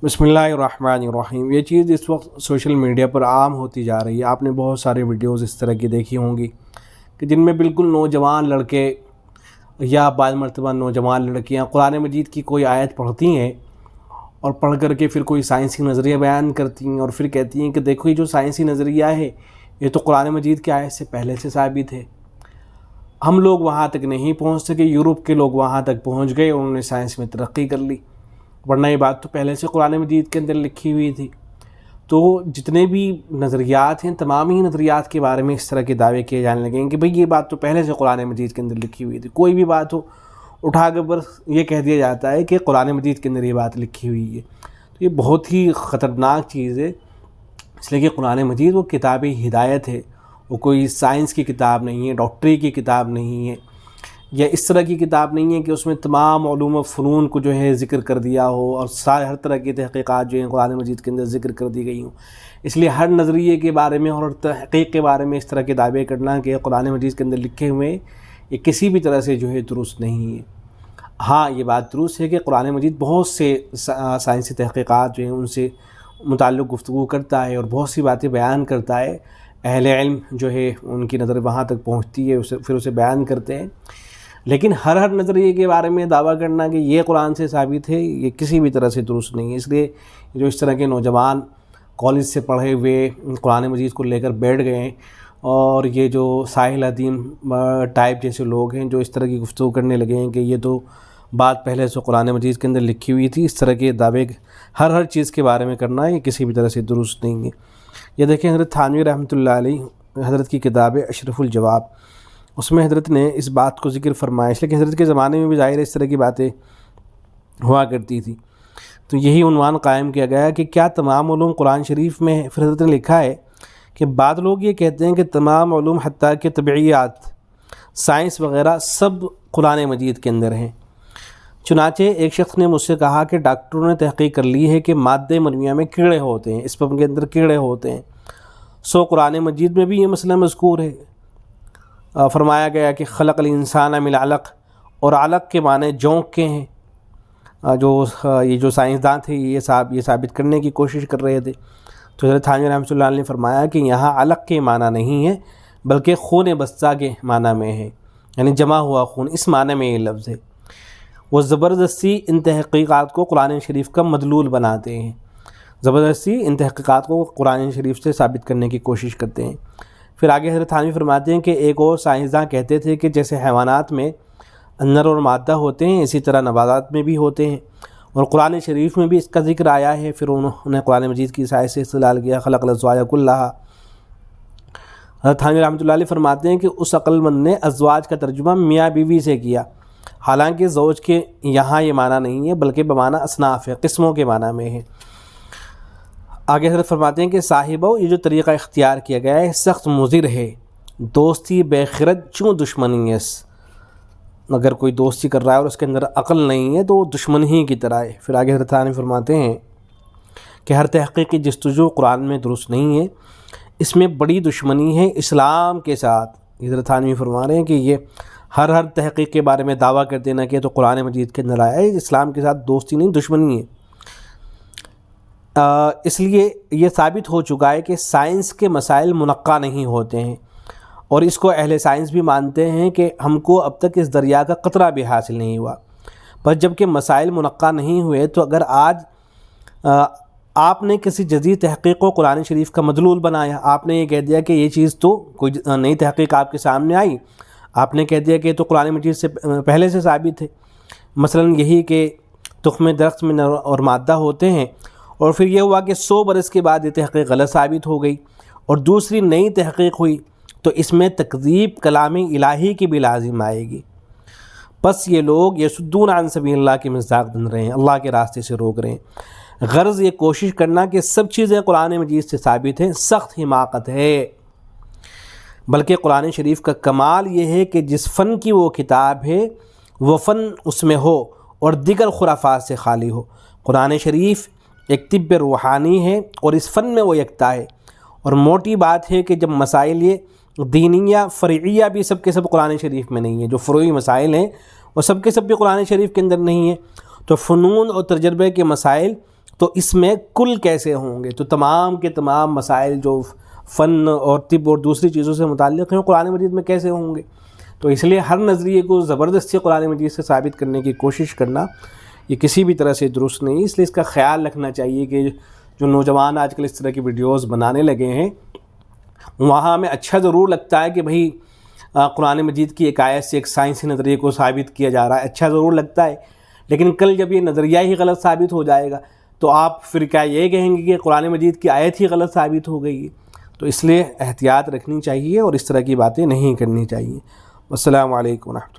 بسم اللہ الرحمن الرحیم۔ یہ چیز اس وقت سوشل میڈیا پر عام ہوتی جا رہی ہے۔ آپ نے بہت سارے ویڈیوز اس طرح کی دیکھی ہوں گی کہ جن میں بالکل نوجوان لڑکے یا بعض مرتبہ نوجوان لڑکیاں قرآن مجید کی کوئی آیت پڑھتی ہیں اور پڑھ کر کے پھر کوئی سائنسی نظریہ بیان کرتی ہیں اور پھر کہتی ہیں کہ دیکھو یہ جو سائنسی نظریہ ہے یہ تو قرآن مجید کی آیت سے پہلے سے ثابت ہے۔ ہم لوگ وہاں تک نہیں پہنچ سکے، یورپ کے لوگ وہاں تک پہنچ گئے، انہوں نے سائنس میں ترقی کر لی، ورنہ یہ بات تو پہلے سے قرآن مجید کے اندر لکھی ہوئی تھی۔ تو جتنے بھی نظریات ہیں تمام ہی نظریات کے بارے میں اس طرح کے دعوے کیے جانے لگے ہیں کہ بھئی یہ بات تو پہلے سے قرآن مجید کے اندر لکھی ہوئی تھی۔ کوئی بھی بات ہو اٹھا کر بس یہ کہہ دیا جاتا ہے کہ قرآن مجید کے اندر یہ بات لکھی ہوئی ہے۔ تو یہ بہت ہی خطرناک چیز ہے، اس لیے کہ قرآن مجید وہ کتاب ہدایت ہے، وہ کوئی سائنس کی کتاب نہیں ہے، ڈاکٹری کی کتاب نہیں ہے، یا اس طرح کی کتاب نہیں ہے کہ اس میں تمام علوم و فنون کو جو ہے ذکر کر دیا ہو اور سارے ہر طرح کی تحقیقات جو ہیں قرآن مجید کے اندر ذکر کر دی گئی ہوں۔ اس لیے ہر نظریے کے بارے میں اور ہر تحقیق کے بارے میں اس طرح کے دعوے کرنا کہ قرآن مجید کے اندر لکھے ہوئے یہ کسی بھی طرح سے جو ہے درست نہیں ہے۔ ہاں یہ بات درست ہے کہ قرآن مجید بہت سے سائنسی تحقیقات جو ہیں ان سے متعلق گفتگو کرتا ہے اور بہت سی باتیں بیان کرتا ہے، اہل علم جو ہے ان کی نظر وہاں تک پہنچتی ہے، پھر اسے بیان کرتے ہیں، لیکن ہر نظریے کے بارے میں دعویٰ کرنا کہ یہ قرآن سے ثابت ہے یہ کسی بھی طرح سے درست نہیں ہے۔ اس لیے جو اس طرح کے نوجوان کالج سے پڑھے ہوئے قرآن مجید کو لے کر بیٹھ گئے ہیں، اور یہ جو ساحل الدین ٹائپ جیسے لوگ ہیں جو اس طرح کی گفتگو کرنے لگے ہیں کہ یہ تو بات پہلے سے قرآن مجید کے اندر لکھی ہوئی تھی، اس طرح کے دعوے ہر چیز کے بارے میں کرنا یہ کسی بھی طرح سے درست نہیں ہے۔ یہ دیکھیں حضرت تھانوی رحمۃ اللہ علیہ حضرت کی کتاب اشرف الجواب، اس میں حضرت نے اس بات کو ذکر فرمایا، اس لیے کہ حضرت کے زمانے میں بھی ظاہر اس طرح کی باتیں ہوا کرتی تھی، تو یہی عنوان قائم کیا گیا کہ کیا تمام علوم قرآن شریف میں ہے؟ پھر حضرت نے لکھا ہے کہ بعض لوگ یہ کہتے ہیں کہ تمام علوم حتیٰ کہ طبعیات، سائنس وغیرہ سب قرآن مجید کے اندر ہیں۔ چنانچہ ایک شخص نے مجھ سے کہا کہ ڈاکٹروں نے تحقیق کر لی ہے کہ مادہ منویہ میں کیڑے ہوتے ہیں، اسپرم کے اندر کیڑے ہوتے ہیں، سو قرآن مجید میں بھی یہ مسئلہ مذکور ہے۔ فرمایا گیا کہ خلق الانسان من علق، اور علق کے معنی جونک کے ہیں، یہ جو سائنسداں تھے یہ ثابت کرنے کی کوشش کر رہے تھے۔ تو حضرت تھانوی رحمۃ اللہ علیہ نے فرمایا کہ یہاں علق کے معنی نہیں ہے بلکہ خون بستہ کے معنی میں ہے، یعنی جمع ہوا خون، اس معنی میں یہ لفظ ہے۔ وہ زبردستی ان تحقیقات کو قرآن شریف کا مدلول بناتے ہیں، زبردستی ان تحقیقات کو قرآن شریف سے ثابت کرنے کی کوشش کرتے ہیں۔ پھر آگے حضرت تھانوی فرماتے ہیں کہ ایک اور سائنسداں کہتے تھے کہ جیسے حیوانات میں اندر اور مادہ ہوتے ہیں اسی طرح نباتات میں بھی ہوتے ہیں، اور قرآن شریف میں بھی اس کا ذکر آیا ہے۔ پھر انہوں نے قرآن مجید کی آیت سے استدلال کیا، خلق الازواج کلھا۔ حضرت تھانوی رحمۃ اللہ علیہ فرماتے ہیں کہ اس عقل مند نے ازواج کا ترجمہ میاں بیوی سے کیا، حالانکہ زوج کے یہاں یہ معنی نہیں ہے بلکہ بمعنی اصناف ہے، قسموں کے معنی میں ہے۔ آگے حضرت فرماتے ہیں کہ صاحبو، یہ جو طریقہ اختیار کیا گیا ہے سخت مضر ہے، دوستی بے خرد چوں دشمنی اس، اگر کوئی دوستی کر رہا ہے اور اس کے اندر عقل نہیں ہے تو وہ دشمن ہی کی طرح ہے۔ پھر آگے حضرت تھانوی فرماتے ہیں کہ ہر تحقیقی جستجو قرآن میں درست نہیں ہے، اس میں بڑی دشمنی ہے اسلام کے ساتھ۔ حضرت تھانوی فرما رہے ہیں کہ یہ ہر تحقیق کے بارے میں دعویٰ کر دینا کہ تو قرآن مجید کے اندر آیا ہے، اسلام کے ساتھ دوستی نہیں دشمنی ہے۔ اس لیے یہ ثابت ہو چکا ہے کہ سائنس کے مسائل منقع نہیں ہوتے ہیں، اور اس کو اہل سائنس بھی مانتے ہیں کہ ہم کو اب تک اس دریا کا قطرہ بھی حاصل نہیں ہوا، پر جب کہ مسائل منقع نہیں ہوئے تو اگر آج آپ نے کسی جدید تحقیق کو قرآن شریف کا مدلول بنایا، آپ نے یہ کہہ دیا کہ یہ چیز تو کوئی نئی تحقیق آپ کے سامنے آئی، آپ نے کہہ دیا کہ یہ تو قرآن مجید سے پہلے سے ثابت ہے، مثلا یہی کہ تخم درخت میں نر اور مادہ ہوتے ہیں، اور پھر یہ ہوا کہ 100 برس کے بعد یہ تحقیق غلط ثابت ہو گئی اور دوسری نئی تحقیق ہوئی، تو اس میں تکذیب کلام الہی کی بھی لازم آئے گی۔ پس یہ لوگ یصدون عن سبیل اللہ کے مصداق بن رہے ہیں، اللہ کے راستے سے روک رہے ہیں۔ غرض یہ کوشش کرنا کہ سب چیزیں قرآن مجید سے ثابت ہیں سخت حماقت ہے، بلکہ قرآن شریف کا کمال یہ ہے کہ جس فن کی وہ کتاب ہے وہ فن اس میں ہو اور دیگر خرافات سے خالی ہو۔ قرآن شریف ایک طب روحانی ہے اور اس فن میں وہ یکتا ہے، اور موٹی بات ہے کہ جب مسائل یہ دینیہ فرعیہ بھی سب کے سب قرآن شریف میں نہیں ہیں، جو فروعی مسائل ہیں وہ سب کے سب بھی قرآن شریف کے اندر نہیں ہیں، تو فنون اور تجربے کے مسائل تو اس میں کل کیسے ہوں گے؟ تو تمام کے تمام مسائل جو فن اور طب اور دوسری چیزوں سے متعلق ہیں قرآن مجید میں کیسے ہوں گے؟ تو اس لیے ہر نظریے کو زبردستی قرآن مجید سے ثابت کرنے کی کوشش کرنا یہ کسی بھی طرح سے درست نہیں. اس لیے اس کا خیال رکھنا چاہیے کہ جو نوجوان آج کل اس طرح کی ویڈیوز بنانے لگے ہیں وہاں ہمیں اچھا ضرور لگتا ہے کہ بھئی قرآن مجید کی ایک آیت سے ایک سائنسی نظریے کو ثابت کیا جا رہا ہے، اچھا ضرور لگتا ہے، لیکن کل جب یہ نظریہ ہی غلط ثابت ہو جائے گا تو آپ پھر کیا یہ کہیں گے کہ قرآن مجید کی آیت ہی غلط ثابت ہو گئی ہے؟ تو اس لیے احتیاط رکھنی چاہیے اور اس طرح کی باتیں نہیں کرنی چاہیے. السلام علیکم ورحمۃ اللہ.